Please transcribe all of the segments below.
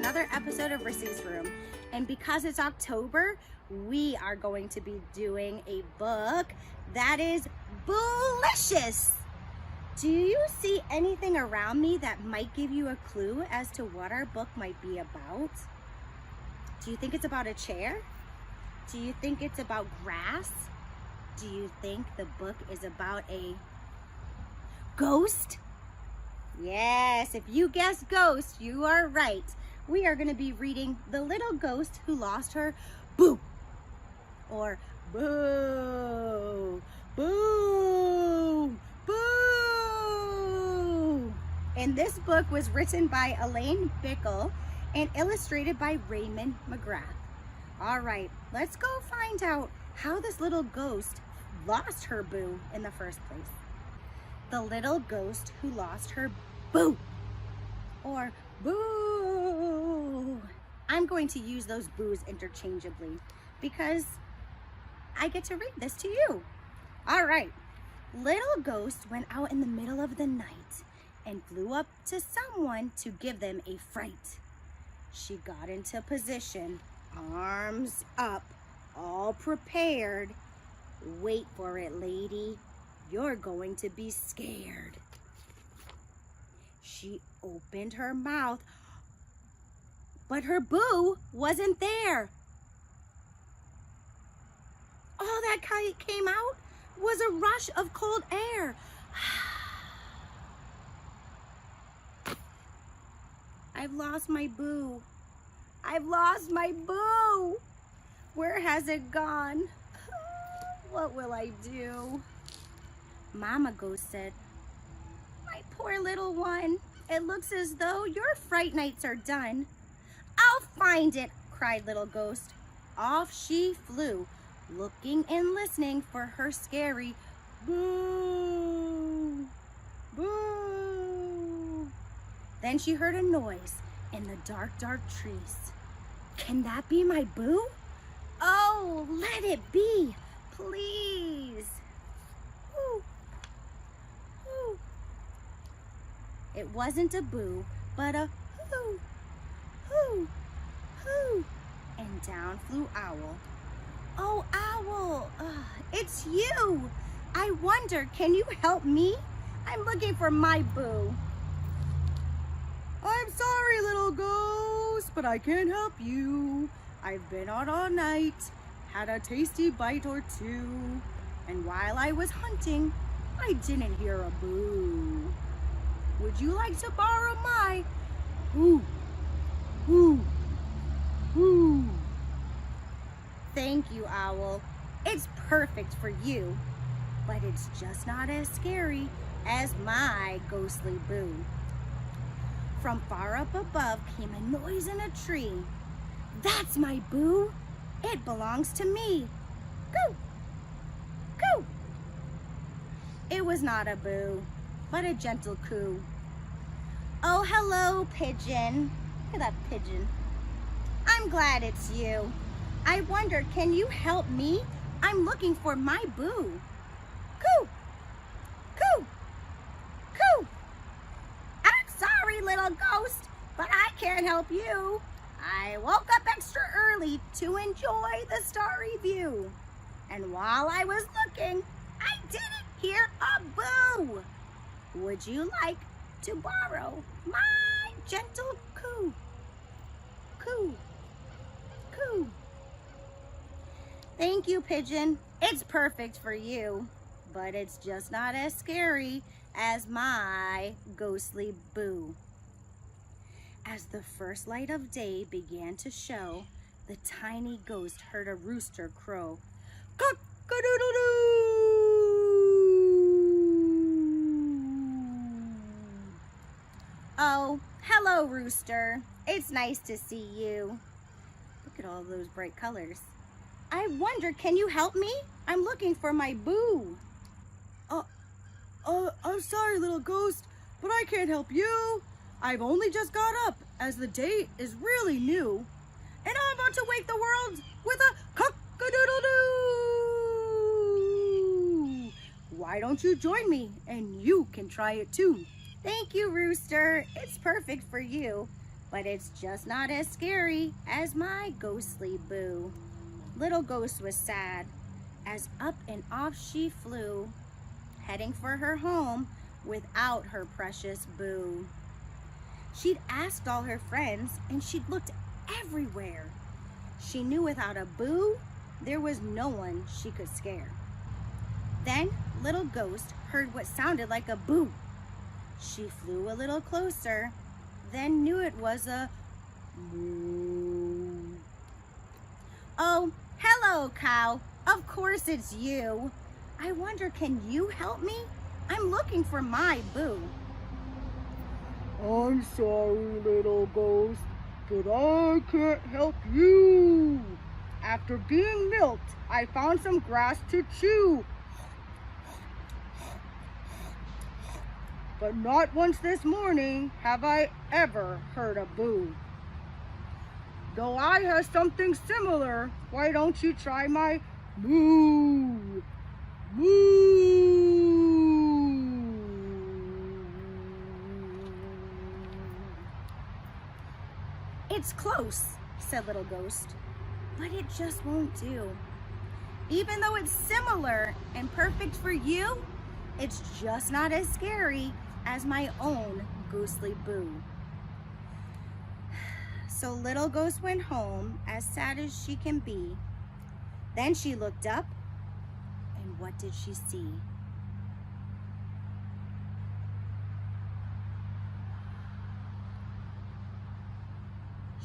another episode of Rissy's Room. And because it's October, we are going to be doing a book that is delicious. Do you see anything around me that might give you a clue as to what our book might be about? Do you think it's about a chair? Do you think it's about grass? Do you think the book is about a ghost? Yes, if you guessed ghost, you are right. We are going to be reading The Little Ghost Who Lost Her Boo, or Boo, Boo, Boo. And this book was written by Elaine Bickel and illustrated by Raymond McGrath. All right, let's go find out how this little ghost lost her boo in the first place. The Little Ghost Who Lost Her Boo, or Boo. I'm going to use those boos interchangeably because I get to read this to you. All right. Little Ghost went out in the middle of the night and flew up to someone to give them a fright. She got into position, arms up, all prepared. Wait for it, lady. You're going to be scared. She opened her mouth, but her boo wasn't there. All that came out was a rush of cold air. I've lost my boo. I've lost my boo. Where has it gone? What will I do? Mama Ghost said, "My poor little one, it looks as though your fright nights are done." "I'll find it," cried Little Ghost. Off she flew, looking and listening for her scary boo, boo. Then she heard a noise in the dark, dark trees. Can that be my boo? Oh, let it be, please. Woo. Woo. It wasn't a boo, but a hoo, hoo, hoo. And down flew Owl. "Oh, Owl, it's you. I wonder, can you help me? I'm looking for my boo." "I'm sorry, little ghost, but I can't help you. I've been out all night, had a tasty bite or two, and while I was hunting, I didn't hear a boo. Would you like to borrow my boo, boo, boo?" "Thank you, Owl. It's perfect for you, but it's just not as scary as my ghostly boo." From far up above came a noise in a tree. "That's my boo. It belongs to me. Coo, coo." It was not a boo, but a gentle coo. "Oh, hello, pigeon." Look at that pigeon. "I'm glad it's you. I wonder, can you help me? I'm looking for my boo. Coo, coo, coo." "I'm sorry, little ghost, but I can't help you. I woke up extra early to enjoy the starry view. And while I was looking, I didn't hear a boo. Would you like to borrow my gentle coo, coo, coo?" "Thank you, pigeon. It's perfect for you, but it's just not as scary as my ghostly boo." As the first light of day began to show, the tiny ghost heard a rooster crow. "Cock-a-doodle-doo!" "Oh, hello, rooster. It's nice to see you." Look at all those bright colors. "I wonder, can you help me? I'm looking for my boo." I'm sorry, little ghost, but I can't help you. I've only just got up, as the day is really new, and I'm about to wake the world with a cock-a-doodle-doo. Why don't you join me, and you can try it too?" "Thank you, rooster. It's perfect for you, but it's just not as scary as my ghostly boo. Little Ghost was sad as up and off she flew, heading for her home without her precious boo. She'd asked all her friends and she'd looked everywhere. She knew without a boo, there was no one she could scare. Then Little Ghost heard what sounded like a boo. She flew a little closer, then knew it was a moo. Oh, hello, cow. Of course it's you. I wonder, can you help me? I'm looking for my boo. I'm sorry, Little Ghost, but I can't help you. After being milked, I found some grass to chew. But not once this morning have I ever heard a boo. Though I have something similar, why don't you try my moo? Moo! It's close, said Little Ghost, but it just won't do. Even though it's similar and perfect for you, it's just not as scary as my own ghostly boo. So Little Ghost went home as sad as she can be. Then she looked up, and what did she see?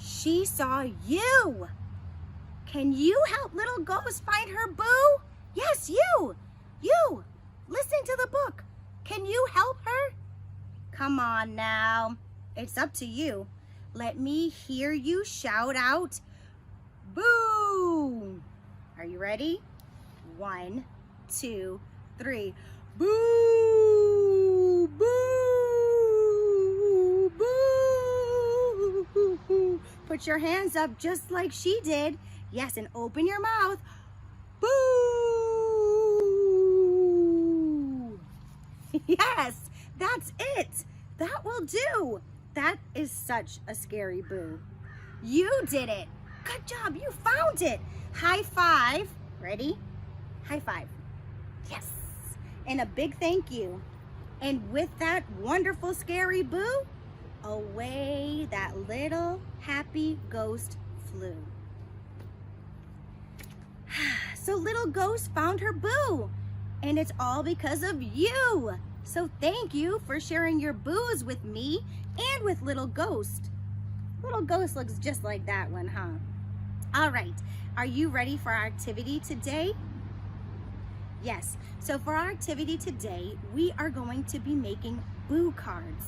She saw you. Can you help Little Ghost find her boo? Yes, you. You. Listen to the book. Can you help her? Come on now. It's up to you. Let me hear you shout out, boo. Are you ready? 1, 2, 3. Boo, boo, boo. Put your hands up just like she did. Yes, and open your mouth. Boo. Yes, that's it. That will do. That is such a scary boo. You did it. Good job. You found it. High five. Ready? High five. Yes. And a big thank you. And with that wonderful scary boo, away that little happy ghost flew. So Little Ghost found her boo, and it's all because of you. So thank you for sharing your boos with me and with Little Ghost. Little Ghost looks just like that one, huh? All right, are you ready for our activity today? Yes, so for our activity today, we are going to be making boo cards.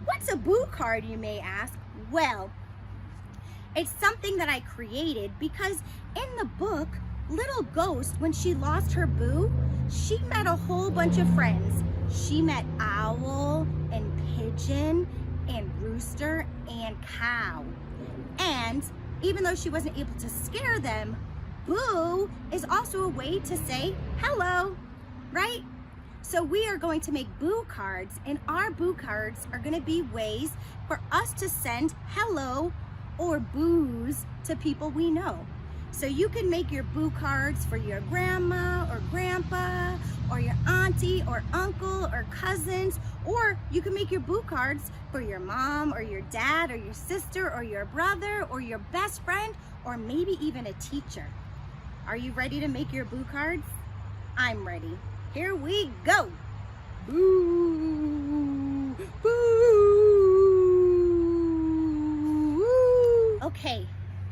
What's a boo card, you may ask? Well, it's something that I created because in the book, Little Ghost, when she lost her boo, she met a whole bunch of friends. She met owl and pigeon and rooster and cow. And even though she wasn't able to scare them, boo is also a way to say hello, right? So we are going to make boo cards, and our boo cards are going to be ways for us to send hello or boos to people we know. So you can make your boo cards for your grandma or grandpa or your auntie or uncle or cousins, or you can make your boo cards for your mom or your dad or your sister or your brother or your best friend or maybe even a teacher. Are you ready to make your boo cards? I'm ready. Here we go. Boo, boo. Okay,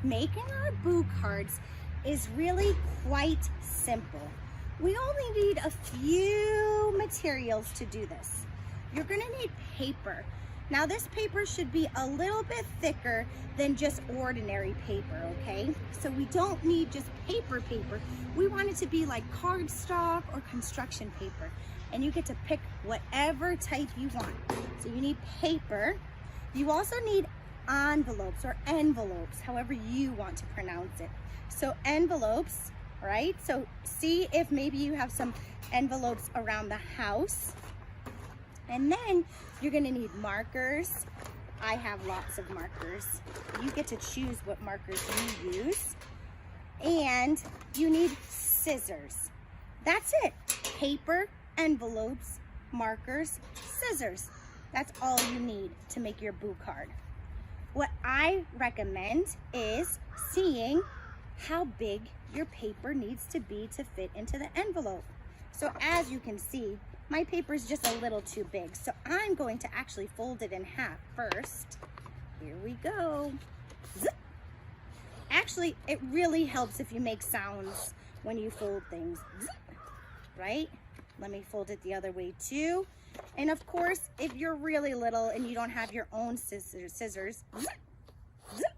making our boo cards is really quite simple. We only need a few materials to do this. You're gonna need paper. Now this paper should be a little bit thicker than just ordinary paper, okay? So we don't need just paper. We want it to be like cardstock or construction paper. And you get to pick whatever type you want. So you need paper. You also need envelopes or envelopes, however you want to pronounce it. So envelopes, right? So see if maybe you have some envelopes around the house. And then you're gonna need markers, I have lots of markers. You get to choose what markers you use. And you need scissors. That's it. Paper, envelopes, markers, scissors. That's all you need to make your boo card. What I recommend is seeing how big your paper needs to be to fit into the envelope. So as you can see, my paper is just a little too big. So I'm going to actually fold it in half first. Here we go. Zip. Actually, it really helps if you make sounds when you fold things, Zip. Right? Let me fold it the other way too. And of course, if you're really little and you don't have your own scissors, zip, zip,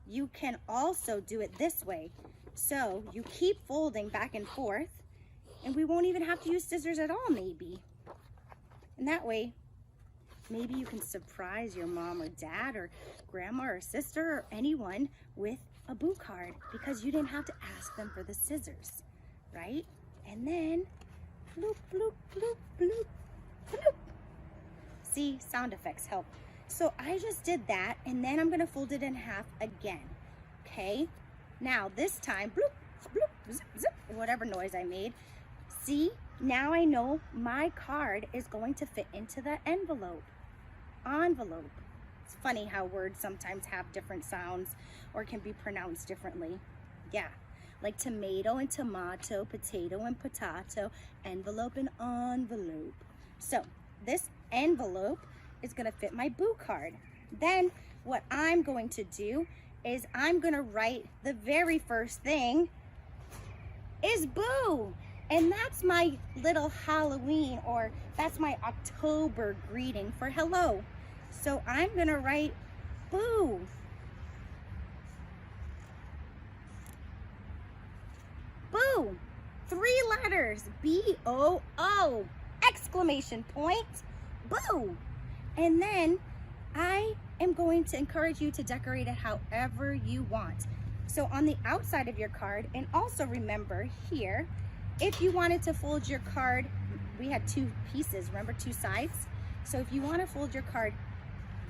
you can also do it this way. So you keep folding back and forth, and we won't even have to use scissors at all, maybe. And that way, maybe you can surprise your mom or dad or grandma or sister or anyone with a boo card because you didn't have to ask them for the scissors, right? And then, bloop, bloop, bloop, bloop. Bloop. See, sound effects help. So I just did that, and then I'm gonna fold it in half again. Okay, now this time, bloop, bloop, zip, zip, whatever noise I made. See, now I know my card is going to fit into the envelope. Envelope. It's funny how words sometimes have different sounds or can be pronounced differently. Yeah, like tomato and tomato, potato and potato, envelope and envelope. So this envelope is going to fit my boo card. Then what I'm going to do is I'm going to write the very first thing is boo. And that's my little Halloween, or that's my October greeting for hello. So I'm going to write boo. Boo. 3 letters. B-O-O. Exclamation point. Boo. And then I am going to encourage you to decorate it however you want. So on the outside of your card, and also remember here, if you wanted to fold your card, we had 2 pieces, remember, 2 sides? So if you want to fold your card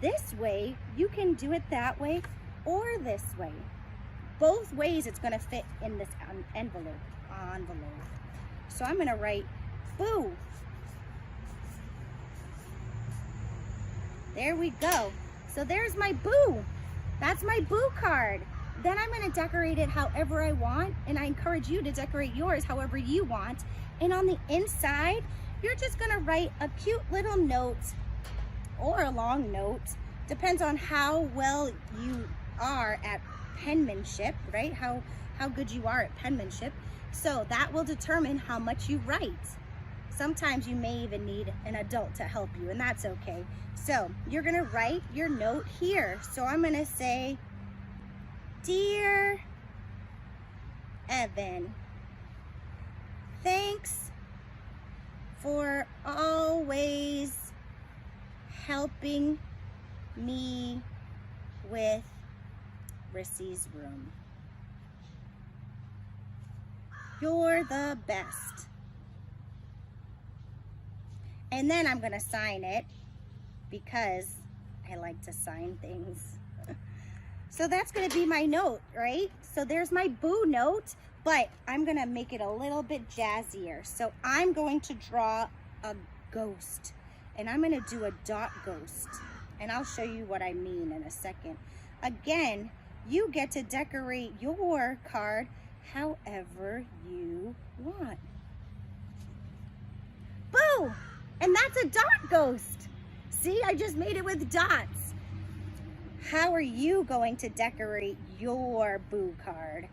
this way, you can do it that way or this way. Both ways it's going to fit in this envelope. So I'm going to write boo. There we go. So there's my boo. That's my boo card. Then I'm going to decorate it however I want, and I encourage you to decorate yours however you want. And on the inside, you're just going to write a cute little note or a long note. Depends on how well you are at penmanship, right? How good you are at penmanship. So that will determine how much you write. Sometimes you may even need an adult to help you, and that's okay. So you're going to write your note here. So I'm going to say, Dear Evan, thanks for always helping me with Rissy's room. You're the best. And then I'm going to sign it because I like to sign things. So that's going to be my note, right? So there's my boo note, but I'm going to make it a little bit jazzier. So I'm going to draw a ghost, and I'm going to do a dot ghost. And I'll show you what I mean in a second. Again, you get to decorate your card however you want. Boo! And that's a dot ghost. See, I just made it with dots. How are you going to decorate your boo card?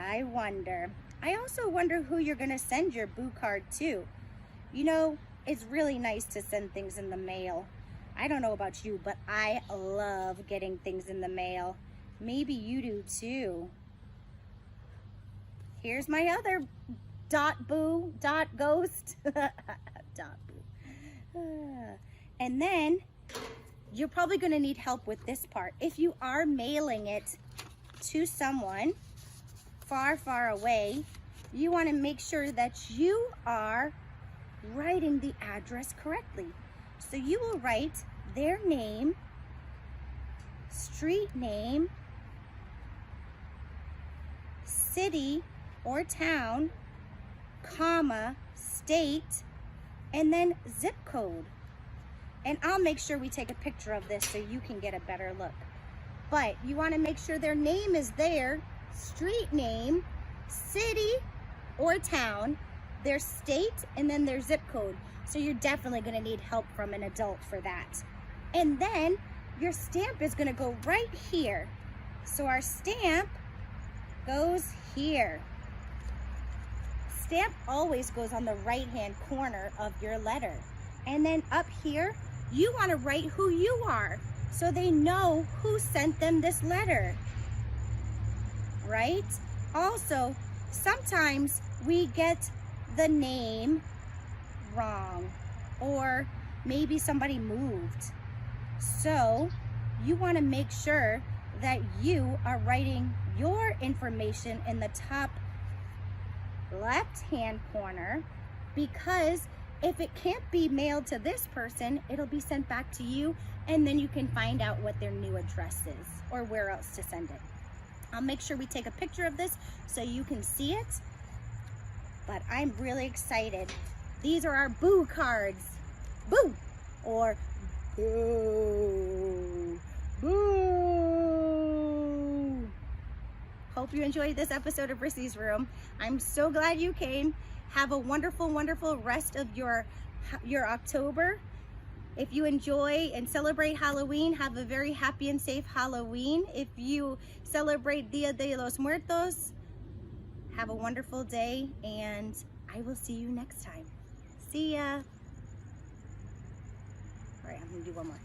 I wonder. I also wonder who you're going to send your boo card to. You know, it's really nice to send things in the mail. I don't know about you, but I love getting things in the mail. Maybe you do too. Here's my other dot boo, dot ghost. Dot boo. And then you're probably going to need help with this part. If you are mailing it to someone far, far away, you want to make sure that you are writing the address correctly. So you will write their name street name, city or town, comma, state, and then zip code. And I'll make sure we take a picture of this so you can get a better look. But you want to make sure their name is there, street name, city or town, their state, and then their zip code. So you're definitely going to need help from an adult for that. And then your stamp is going to go right here. So our stamp goes here. Stamp always goes on the right-hand corner of your letter. And then up here, you want to write who you are so they know who sent them this letter, right? Also, sometimes we get the name wrong, or maybe somebody moved. So you want to make sure that you are writing your information in the top left-hand corner, because if it can't be mailed to this person, it'll be sent back to you, and then you can find out what their new address is or where else to send it. I'll make sure we take a picture of this so you can see it, but I'm really excited. These are our boo cards. Boo! Or boo! Boo! Hope you enjoyed this episode of Rissy's Room. I'm so glad you came. Have a wonderful, wonderful rest of your October. If you enjoy and celebrate Halloween, have a very happy and safe Halloween. If you celebrate Dia de los Muertos, have a wonderful day, and I will see you next time. See ya. All right, I'm gonna do one more.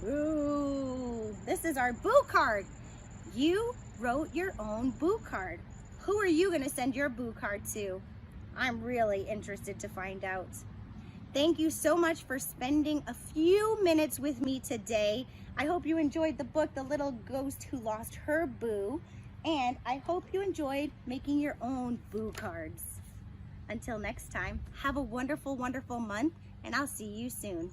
Boo! This is our boo card. You wrote your own boo card. Who are you gonna send your boo card to? I'm really interested to find out. Thank you so much for spending a few minutes with me today. I hope you enjoyed the book, The Little Ghost Who Lost Her Boo, and I hope you enjoyed making your own boo cards. Until next time, have a wonderful, wonderful month, and I'll see you soon.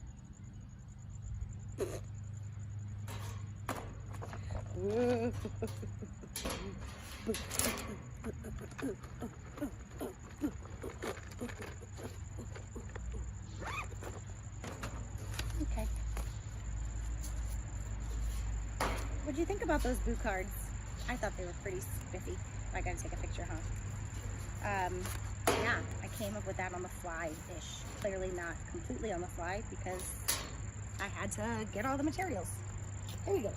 Okay. What'd you think about those boo cards? I thought they were pretty spiffy. I gotta take a picture, huh? Yeah, I came up with that on the fly-ish. Clearly not completely on the fly because I had to get all the materials. There you go.